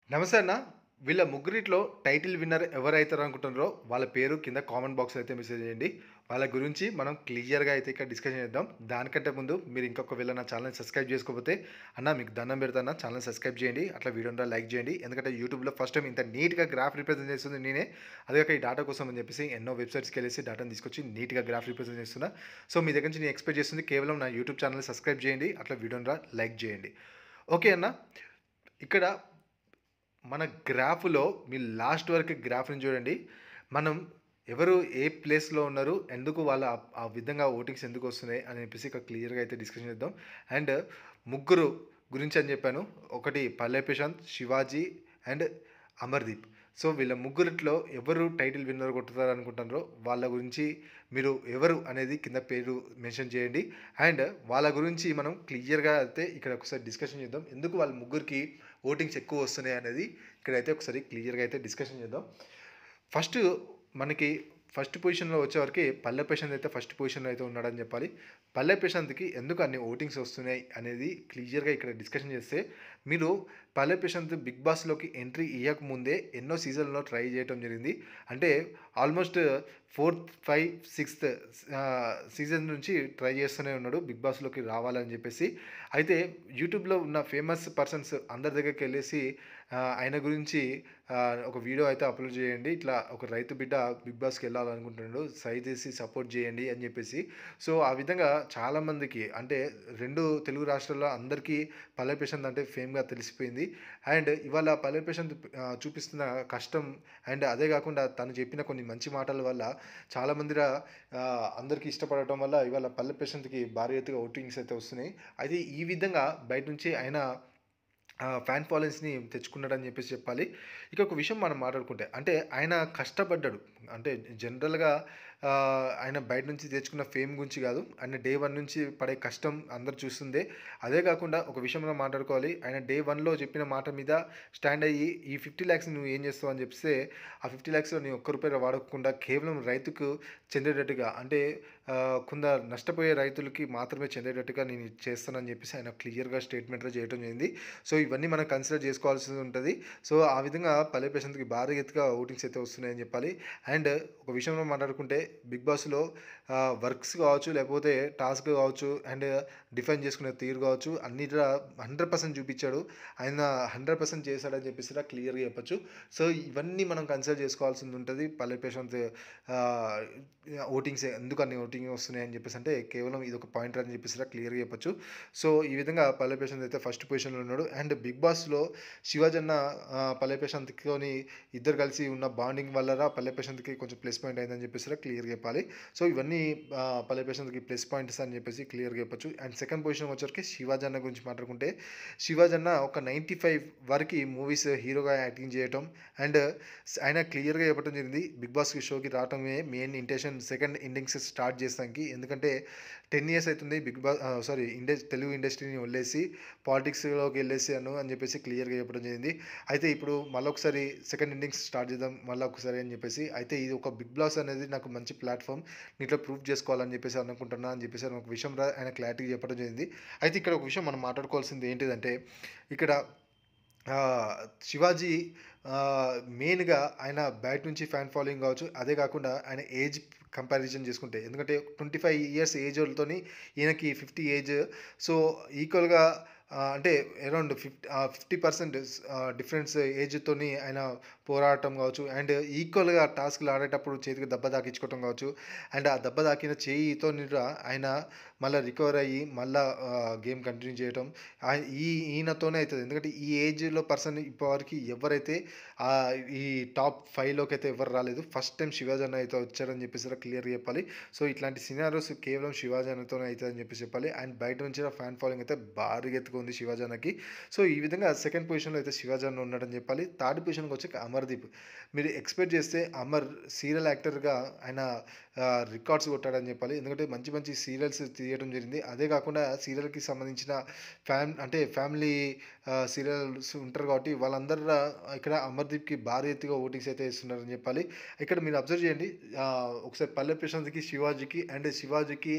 నమస్తే అన్న. వీళ్ళ ముగ్గురిట్లో టైటిల్ విన్నర్ ఎవరైతారు అనుకుంటున్నారో వాళ్ళ పేరు కింద కామెంట్ బాక్స్‌లో అయితే మెసేజ్ చేయండి. వాళ్ళ గురించి మనం క్లియర్‌గా అయితే ఇక్కడ డిస్కషన్ చేద్దాం. దానికంటే ముందు మీరు ఇంకొకవేళ నా ఛానెల్‌ని సబ్స్క్రైబ్ చేసుకోకపోతే అన్న మీకు దండం పెడతాను ఛానెల్ సబ్స్క్రైబ్ చేయండి. అట్లా వీడియోని లైక్ చేయండి. ఎందుకంటే యూట్యూబ్‌లో ఫస్ట్ టైమ్ ఇంత నీట్‌గా గ్రాఫ్ రిప్రజెంట్ చేస్తుంది నేనే. అదే కాక ఈ డాటా కోసం అని చెప్పేసి ఎన్నో వెబ్‌సైట్స్‌కెళ్ళేసి డాటాను తీసుకొచ్చి నీట్‌గా గ్రాఫ్ రిప్రజెంట్ చేస్తున్నా. సో, మీ దగ్గర నుంచి నేను ఎక్స్‌పెక్ట్ చేస్తుంది కేవలం నా యూట్యూబ్ ఛానెల్‌ని సబ్స్క్రైబ్ చేయండి. అట్లా వీడియోని లైక్ చేయండి. ఓకే అన్న. ఇక్కడ మన గ్రాఫ్‌లో మీరు లాస్ట్ వరకు గ్రాఫ్‌ని చూడండి. మనం ఎవరు ఏ ప్లేస్‌లో ఉన్నారు, ఎందుకు వాళ్ళ ఆ విధంగా ఓటింగ్స్ ఎందుకొస్తున్నాయి అని చెప్పేసి ఇక్కడ క్లియర్‌గా అయితే డిస్కషన్ చేద్దాం. అండ్ ముగ్గురు గురించి అని చెప్పాను. ఒకటి పల్లె ప్రశాంత్, శివాజీ అండ్ అమర్‌దీప్. సో, వీళ్ళ ముగ్గురిట్లో ఎవరు టైటిల్ విన్నర్ కొట్టుతారు అనుకుంటున్నారో వాళ్ళ గురించి మీరు ఎవరు అనేది కింద పేరు మెన్షన్ చేయండి. అండ్ వాళ్ళ గురించి మనం క్లియర్‌గా అయితే ఇక్కడ ఒకసారి డిస్కషన్ చేద్దాం. ఎందుకు వాళ్ళ ముగ్గురికి ఓటింగ్స్ ఎక్కువ వస్తున్నాయి అనేది ఇక్కడైతే ఒకసారి క్లియర్‌గా అయితే డిస్కషన్ చేద్దాం. ఫస్ట్ మనకి ఫస్ట్ పొజిషన్‌లో వచ్చేవరకి పల్లె ప్రశాంత్ అయితే ఫస్ట్ పొజిషన్‌లో అయితే ఉన్నాడని చెప్పాలి. పల్లె ప్రశాంత్‌కి ఎందుకు అన్ని ఓటింగ్స్ వస్తున్నాయి అనేది క్లియర్‌గా ఇక్కడ డిస్కషన్ చేస్తే, మీరు పల్లె ప్రశాంత్ బిగ్ బాస్‌లోకి ఎంట్రీ ఇయ్యకముందే ఎన్నో సీజన్‌లో ట్రై చేయటం జరిగింది. అంటే ఆల్మోస్ట్ ఫోర్త్, 5, 6థ్ సీజన్ నుంచి ట్రై చేస్తూనే ఉన్నాడు బిగ్ బాస్‌లోకి రావాలని చెప్పేసి. అయితే యూట్యూబ్‌లో ఉన్న ఫేమస్ పర్సన్స్ అందరి దగ్గరికెళ్ళేసి ఆయన గురించి ఒక వీడియో అయితే అప్లోడ్ చేయండి. ఇట్లా ఒక రైతు బిడ్డ బిగ్ బాస్‌కి వెళ్ళాలనుకుంటున్నాడు. దయచేసి సపోర్ట్ చేయండి అని చెప్పేసి. సో, ఆ విధంగా చాలామందికి అంటే 2 తెలుగు రాష్ట్రాల్లో అందరికీ పల్లె ప్రశాంత్ అంటే ఫేమ్‌గా తెలిసిపోయింది. అండ్ ఇవాళ పల్లె ప్రశాంత్ చూపిస్తున్న కష్టం అండ్ అదే కాకుండా తను చెప్పిన కొన్ని మంచి మాటల వల్ల అందరికీ ఇష్టపడటం వల్ల ఇవాళ పల్లె ప్రశాంత్‌కి భారీ ఎత్తుగా ఓటింగ్స్ అయితే వస్తున్నాయి. అయితే ఈ విధంగా బయట నుంచి ఆయన ఫ్యాన్ ఫాలోయింగ్స్‌ని తెచ్చుకున్నాడని చెప్పేసి చెప్పాలి. ఇక ఒక విషయం మనం మాట్లాడుకుంటే అంటే ఆయన కష్టపడ్డాడు. అంటే జనరల్‌గా ఆయన బయట నుంచి తెచ్చుకున్న ఫేమ్ గురించి కాదు. ఆయన డే 1 నుంచి పడే కష్టం అందరూ చూస్తుందే. అదే కాకుండా ఒక విషయం మనం మాట్లాడుకోవాలి. ఆయన డే 1లో చెప్పిన మాట మీద స్టాండ్ అయ్యి ఈ 50,00,000 నువ్వు ఏం చేస్తావు అని చెప్తే ఆ 50,00,000లో నీ ఒక్క రూపాయి వాడకుండా కేవలం రైతుకు చెందేటట్టుగా అంటే కొందరు నష్టపోయే రైతులకి మాత్రమే చెందేటట్టుగా నేను ఇది చేస్తానని చెప్పేసి ఆయన క్లియర్‌గా స్టేట్మెంట్‌లో చేయడం జరిగింది. సో, ఇవన్నీ మనం కన్సిడర్ చేసుకోవాల్సి ఉంటది. సో, ఆ విధంగా పల్లె ప్రశాంత్‌కి భారీ ఎత్తుగా ఓటింగ్స్ అయితే వస్తున్నాయని చెప్పాలి. అండ్ ఒక విషయంలో మాట్లాడుకుంటే బిగ్ బాస్‌లో వర్క్స్ కావచ్చు, లేకపోతే టాస్క్ కావచ్చు అండ్ డిఫైన్ చేసుకునే తీరు కావచ్చు అన్నిట్లా 100% చూపిచ్చాడు. ఆయన 100% చేశాడని చెప్పేసి ఇలా క్లియర్‌గా చెప్పొచ్చు. సో, ఇవన్నీ మనం కన్సిడర్ చేసుకోవాల్సింది ఉంటది. పల్లె ప్రశాంత్ ఆహ్, ఓటింగ్స్ ఎందుకు అన్ని ఓటింగ్ వస్తున్నాయని చెప్పేసి అంటే కేవలం ఇదొక పాయింటర్ అని చెప్పేసి ఇలా క్లియర్‌గా చెప్పొచ్చు. సో, ఈ విధంగా పల్లె ప్రశాంత్ అయితే ఫస్ట్ పొజిషన్‌లో ఉన్నాడు. అండ్ బిగ్ బాస్‌లో శివాజీ అన్న పల్లె ప్రశాంత్‌తోని ఇద్దరు కలిసి ఉన్న బాండింగ్ వల్ల పల్లె ప్రశాంత్‌కి కొంచెం ప్లస్ పాయింట్ అయిందని చెప్పేసి ఇలా క్లియర్‌గా చెప్పాలి. సో, ఇవన్నీ పల్లె ప్రశాంత్‌కి ప్లస్ పాయింట్స్ అని చెప్పేసి క్లియర్‌గా చెప్పొచ్చు. అండ్ సెకండ్ పొజిషన్ వచ్చేసరికి శివాజీ అన్న గురించి మాట్లాడుకుంటే, శివాజీ అన్న ఒక 95 వరకి మూవీస్ హీరోగా యాక్టింగ్ చేయటం అండ్ ఆయన క్లియర్‌గా చెప్పడం జరిగింది. బిగ్ బాస్ షోకి రావటమే main intention second innings start చేస్తానికి. ఎందుకంటే 10 ఇయర్స్ అయితుంది సారీ తెలుగు ఇండస్ట్రీని వదిలేసి పాలిటిక్స్‌లోకెళ్ళేసాను అని చెప్పేసి క్లియర్‌గా చెప్పడం జరిగింది. అయితే ఇప్పుడు మళ్ళొకసారి సెకండ్ ఇన్నింగ్స్ స్టార్ట్ చేద్దాం మళ్ళా ఒకసారి అని చెప్పేసి. అయితే ఇది ఒక బిగ్ బాస్ అనేది నాకు మంచి ప్లాట్‌ఫార్మ్. దీంట్లో ప్రూవ్ చేసుకోవాలని చెప్పేసి అనుకుంటున్నా అని చెప్పేసి ఆయన ఒక విషయం ఆయన క్లారిటీగా చెప్పడం జరిగింది. అయితే ఇక్కడ ఒక విషయం మనం మాట్లాడుకోవాల్సింది ఏంటిదంటే ఇక్కడ ఆహ్, శివాజీ మెయిన్‌గా ఆయన బయట నుంచి ఫ్యాన్ ఫాలోయింగ్ కావచ్చు. అదే కాకుండా ఆయన ఏజ్ కంపారిజన్ చేసుకుంటే ఎందుకంటే 25 ఇయర్స్ ఏజోళ్ళతోని ఈయనకి 50 ఏజ్. సో, ఈక్వల్‌గా అంటే అరౌండ్ 50% డిఫరెన్స్ ఏజ్‌తోని ఆయన పోరాడటం కావచ్చు. అండ్ ఈక్వల్‌గా టాస్క్‌లు ఆడేటప్పుడు చేతికి దెబ్బ తాకించుకోవటం కావచ్చు. అండ్ ఆ దెబ్బ తాకిన చేయితోని ఆయన మళ్ళా రికవర్ అయ్యి మళ్ళా గేమ్ కంటిన్యూ చేయటం. ఈయనతోనే అయితది. ఎందుకంటే ఈ ఏజ్‌లో పర్సన్ ఇప్పటివరకి ఎవరైతే ఈ టాప్ 5లోకి అయితే ఎవరు రాలేదు. ఫస్ట్ టైమ్ శివాజీ అన్న అయితే వచ్చారని చెప్పేసి ఇలా క్లియర్‌గా చెప్పాలి. సో, ఇట్లాంటి సినారియోస్ కేవలం శివాజీ అన్నతోనే అయితదని చెప్పేసి చెప్పాలి. అండ్ బయట నుంచి ఫ్యాన్ ఫాలోయింగ్ అయితే భారీగా ఎత్తుకుంది శివాజీ అన్నకి. సో, ఈ విధంగా సెకండ్ పొజిషన్‌లో అయితే శివాజీ అన్న ఉన్నాడని చెప్పాలి. థర్డ్ పొజిషన్‌కి వచ్చాక అమర్‌దీప్. మీరు ఎక్స్‌పెక్ట్ చేస్తే అమర్ సీరియల్ యాక్టర్‌గా ఆయన రికార్డ్స్ కొట్టాడని చెప్పాలి. ఎందుకంటే మంచి మంచి సీరియల్స్ తీయడం జరిగింది. అదే కాకుండా సీరియల్‌కి సంబంధించిన అంటే ఫ్యామిలీ సీరియల్స్ ఉంటారు కాబట్టి వాళ్ళందరూ ఇక్కడ అమర్‌దీప్‌కి భారీ ఎత్తుగా ఓటింగ్స్ అయితే ఇస్తున్నారని చెప్పాలి. ఇక్కడ మీరు అబ్జర్వ్ చేయండి. ఒకసారి పల్లె ప్రశాంత్‌కి, శివాజీకి అండ్ శివాజీకి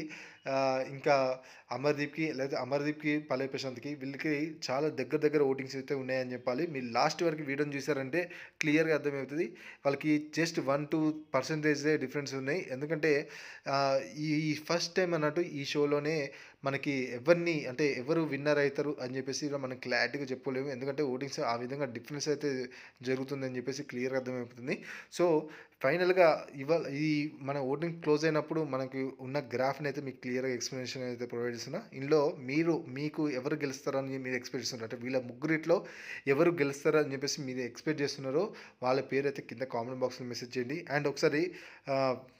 ఇంకా అమర్‌దీప్‌కి లేదా అమర్‌దీప్‌కి, పల్లె ప్రశాంత్‌కి వీళ్ళకి చాలా దగ్గర దగ్గర ఓటింగ్స్ అయితే ఉన్నాయని చెప్పాలి. మీరు లాస్ట్ వరకు వీడియోని చూసారంటే క్లియర్‌గా అర్థమవుతది. వాళ్ళకి జస్ట్ 1, 2% డిఫరెన్స్ ఉన్నాయి. ఎందుకంటే ఆహ్, ఈ ఫస్ట్ టైమ్ అన్నట్టు ఈ షోలోనే మనకి ఎవరిని అంటే ఎవరు విన్నర్ అయితారు అని చెప్పేసి ఇలా మనం క్లారిటీగా చెప్పుకోలేము. ఎందుకంటే ఓటింగ్స్ ఆ విధంగా డిఫరెన్స్ అయితే జరుగుతుందని చెప్పేసి క్లియర్‌గా అర్థమైపోతుంది. సో, ఫైనల్‌గా ఈ మన ఓటింగ్ క్లోజ్ అయినప్పుడు మనకి ఉన్న గ్రాఫ్‌ని అయితే మీకు క్లియర్‌గా ఎక్స్‌ప్లనేషన్ అయితే ప్రొవైడ్ చేస్తున్నా. ఇందులో మీకు ఎవరు గెలుస్తారని మీరు ఎక్స్‌పెక్ట్ చేస్తున్నారు? అంటే వీళ్ళ ముగ్గురిట్లో ఎవరు గెలుస్తారని చెప్పేసి మీరు ఎక్స్‌పెక్ట్ చేస్తున్నారో వాళ్ళ పేరైతే కింద కామెంట్ బాక్స్‌లో మెసేజ్ చేయండి. అండ్ ఒకసారి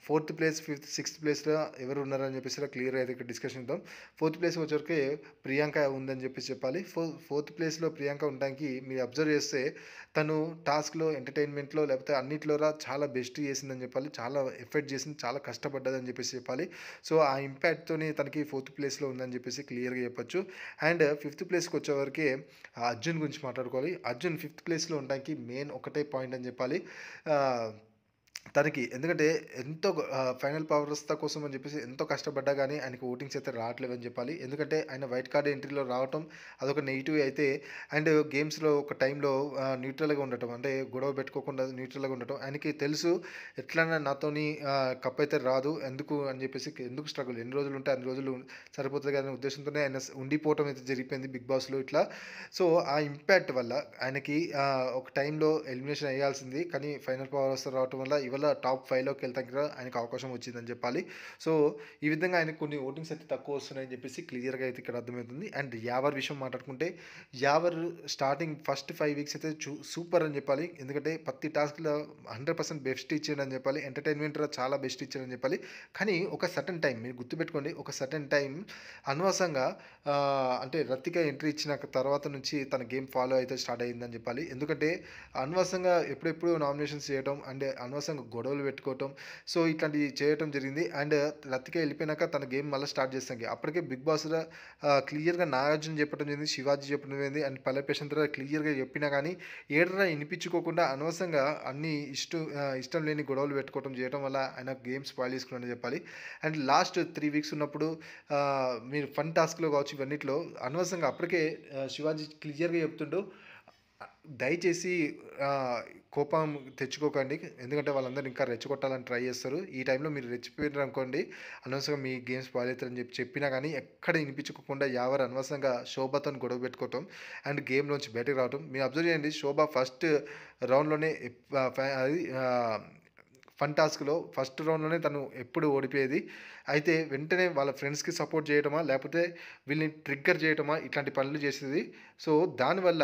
ఫోర్త్ ప్లేస్, ఫిఫ్త్, సిక్స్త్ ప్లేస్‌లో ఎవరు ఉన్నారని చెప్పేసి క్లియర్‌గా అయితే ఇక్కడ డిస్కషన్ ఇద్దాం. ఫోర్త్ ప్లేస్‌కి వచ్చేవరకి ప్రియాంక ఉందని చెప్పేసి చెప్పాలి. ఫోర్త్ ప్లేస్‌లో ప్రియాంక ఉండడానికి మీరు అబ్జర్వ్ చేస్తే తను టాస్క్‌లో, ఎంటర్‌టైన్‌మెంట్‌లో లేకపోతే అన్నిట్లోరా చాలా బెస్ట్ చేసిందని చెప్పాలి. చాలా ఎఫర్ట్ చేసింది, చాలా కష్టపడ్డదని చెప్పేసి చెప్పాలి. సో, ఆ ఇంపాక్ట్‌తోని తనకి ఫోర్త్ ప్లేస్‌లో ఉందని చెప్పేసి క్లియర్‌గా చెప్పొచ్చు. అండ్ ఫిఫ్త్ ప్లేస్‌కి వచ్చేవరకి అర్జున్ గురించి మాట్లాడుకోవాలి. అర్జున్ ఫిఫ్త్ ప్లేస్‌లో ఉండడానికి మెయిన్ ఒకటే పాయింట్ అని చెప్పాలి. ఆహ్ తనకి ఎందుకంటే ఫైనల్ పవర్ స్టార్ కోసం అని చెప్పేసి ఎంతో కష్టపడ్డా గానీ ఆయనకి ఓటింగ్స్ అయితే రావట్లేవని చెప్పాలి. ఎందుకంటే ఆయన వైట్ కార్డ్ ఎంట్రీలో రావటం అదొక నెగెటివ్ అయితే అండ్ గేమ్స్‌లో ఒక టైంలో న్యూట్రల్‌గా ఉండటం. అంటే గొడవ పెట్టుకోకుండా న్యూట్రల్‌గా ఉండటం. ఆయనకి తెలుసు ఎట్లైనా నాతోని కప్ అయితే రాదు. ఎందుకు అని చెప్పేసి ఎందుకు స్ట్రగుల్ ఎన్ని రోజులు ఉంటే అన్ని రోజులు సరిపోతది కదా అనే ఉద్దేశంతోనే ఆయన ఉండిపోవటం అయితే జరిగిపోయింది బిగ్ బాస్‌లో ఇట్లా. సో, ఆ ఇంపాక్ట్ వల్ల ఆయనకి ఒక టైంలో ఎలిమినేషన్ అయ్యాల్సింది. కానీ ఫైనల్ పవర్ స్టార్ రావటం వల్ల ఇవాళ టాప్ 5లోకి వెళ్తానికి కూడా ఆయనకు అవకాశం వచ్చిందని చెప్పాలి. సో, ఈ విధంగా ఆయనకు కొన్ని ఓటింగ్స్ అయితే తక్కువ వస్తున్నాయని చెప్పేసి క్లియర్‌గా అయితే ఇక్కడ అర్థమవుతుంది. అండ్ యావర్ విషయం మాట్లాడుకుంటే యావర్ స్టార్టింగ్ ఫస్ట్ 5 వీక్స్ అయితే సూపర్ అని చెప్పాలి. ఎందుకంటే ప్రతి టాస్క్‌లో 100% బెస్ట్ ఇచ్చాడని చెప్పాలి. ఎంటర్‌టైన్‌మెంట్ చాలా బెస్ట్ ఇచ్చాడని చెప్పాలి. కానీ ఒక సర్టెన్ టైమ్ మీరు గుర్తుపెట్టుకోండి. ఒక సర్టెన్ టైమ్ అనవసరంగా అంటే రతిక ఎంట్రీ ఇచ్చిన తర్వాత నుంచి తన గేమ్ ఫాలో అయితే స్టార్ట్ అయిందని చెప్పాలి. ఎందుకంటే అనవసరంగా ఎప్పుడెప్పుడు నామినేషన్స్ చేయడం అండ్ అనవసరంగా గొడవలు పెట్టుకోవటం. సో, ఇట్లాంటివి చేయటం జరిగింది. అండ్ రతిక వెళ్ళిపోయినాక తన గేమ్ మళ్ళీ స్టార్ట్ చేస్తానికి అప్పటికే బిగ్ బాస్‌లో క్లియర్‌గా నాగార్జున చెప్పడం జరిగింది. శివాజీ చెప్పడం జరిగింది. అండ్ పల్లె ప్రశాంత్ క్లియర్‌గా చెప్పినా కానీ ఏడరా వినిపించుకోకుండా అనవసరంగా అన్ని ఇష్టం లేని గొడవలు పెట్టుకోవడం చేయడం వల్ల ఆయన గేమ్ స్పాయిల్ చేసుకున్నాడని చెప్పాలి. అండ్ లాస్ట్ 3 వీక్స్ ఉన్నప్పుడు మీరు ఫన్ టాస్క్‌లో కావచ్చు ఇవన్నిట్లో అనవసరంగా అప్పటికే శివాజీ క్లియర్‌గా చెప్తుండు. దయచేసి ఆహ్, కోపం తెచ్చుకోకండి. ఎందుకంటే వాళ్ళందరూ ఇంకా రెచ్చగొట్టాలని ట్రై చేస్తారు. ఈ టైంలో మీరు రెచ్చిపోయారనుకోండి అనవసరంగా మీ గేమ్ స్పాయిల్ అయితదని చెప్పినా గానీ ఎక్కడ ఇనిపించుకోకుండా యావర్ అనవసరంగా శోభతోని గొడవ పెట్టుకోవటం అండ్ గేమ్‌లోంచి బయటకి రావటం. మీరు అబ్జర్వ్ చేయండి శోభ ఫస్ట్ రౌండ్‌లోనే ఫన్ టాస్క్‌లో ఫస్ట్ రౌండ్‌లోనే తను ఎప్పుడు ఓడిపోయేది. అయితే వెంటనే వాళ్ళ ఫ్రెండ్స్‌కి సపోర్ట్ చేయడమా, లేపోతే వీళ్ళని ట్రిగ్గర్ చేయటమా ఇట్లాంటి పనులు చేసేది. సో, దానివల్ల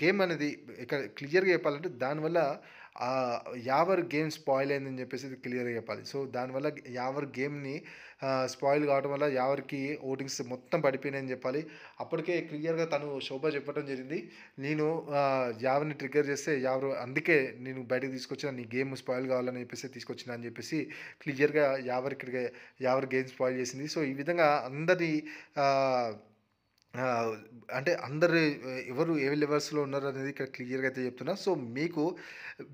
గేమ్ అనేది ఇక్కడ క్లియర్‌గా చెప్పాలంటే దానివల్ల యావర్ గేమ్ స్పాయిల్ అయిందని చెప్పేసి క్లియర్‌గా చెప్పాలి. సో, దానివల్ల యావర్ గేమ్‌ని స్పాయిల్ కావడం వల్ల యావర్‌కి ఓటింగ్స్ మొత్తం పడిపోయినాయని చెప్పాలి. అప్పటికే క్లియర్‌గా తను శోభ చెప్పడం జరిగింది. నేను యావర్‌ని ట్రిగ్గర్ చేస్తే యావరు అందుకే నేను బయటకి తీసుకొచ్చిన నీ గేమ్ స్పాయిల్ కావాలని చెప్పేసి తీసుకొచ్చినా అని చెప్పేసి క్లియర్‌గా యావర్ గేమ్ స్పాయిల్ చేసింది. సో, ఈ విధంగా అందరి ఆహ్, ఆహ్, అంటే అందరు ఎవరు ఏ లెవెల్స్‌లో ఉన్నారనేది ఇక్కడ క్లియర్‌గా అయితే చెప్తున్నా. సో, మీకు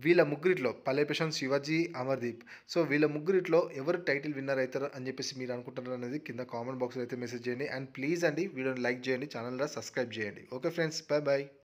వీళ్ళ ముగ్గురిట్లో పల్లె ప్రశాంత్, శివాజీ, అమర్‌దీప్. సో, వీళ్ళ ముగ్గురిట్లో ఎవరు టైటిల్ విన్నర్ అయితారు అని చెప్పేసి మీరు అనుకుంటున్నారు అనేది కింద కామెంట్ బాక్స్‌లో అయితే మెసేజ్ చేయండి. అండ్ ప్లీజ్ అండి వీడియోని లైక్ చేయండి. ఛానెల్‌ని సబ్స్క్రైబ్ చేయండి. Okay friends. బై.